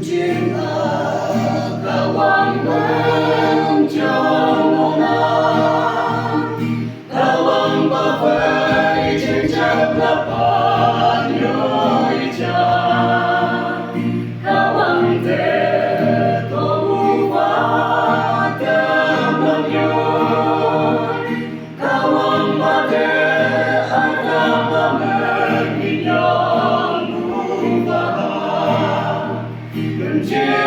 chiến cả quang bên trong môn cả quang ba phê trên chân là ba nhoi cha cả quang thế tô mu ba te môn nhoi cả quang ba thế ada ba men mi nhong mu ba trên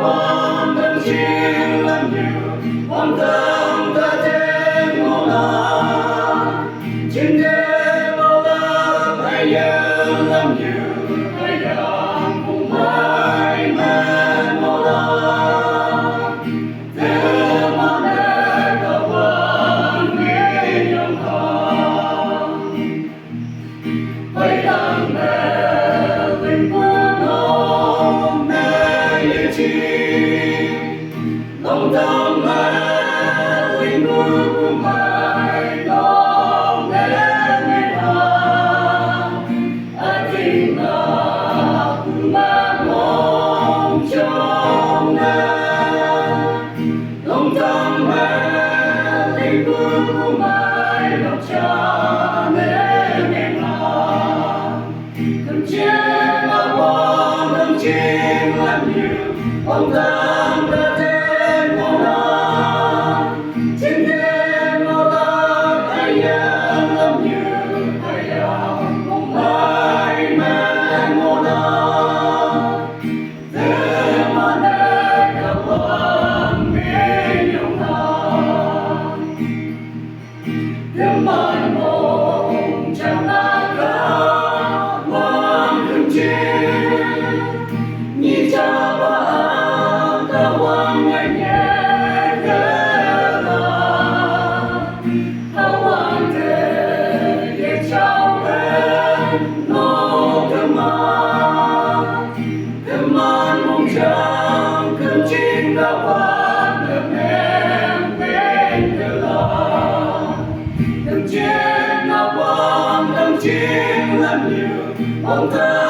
quan đơn chiến lần nhiều quan tâm ta thêm ngô la trên đêm bao la hay nhớ lần nhiều hay đang cùng mãi men ngô la thế mà để cả quan nghĩ nhung thầm hay đang mẹ tình quân ôm lòng tâm mẹ linh hồn của mày lòng em ngày nào anh tin là cùng ba mong trong em lòng tâm mẹ linh hồn của mày lòng cha em ngày nào cầm trên mà quan tâm chiến làm nhiều lòng tâm đã thêm màu la trên đêm màu la ai nhớ lắm như ai đang mong mãi men màu la thế mà để cả quan nghĩ nhung thầm đêm mai mộng chẳng là cả quan thương chiến như cha Hawang ngày nhẹ Hawang để trao em nô thơm mong chẳng cơn chín đã qua được em bên từ lòng đừng trên Hawang đừng chín làm nhiều mong thơm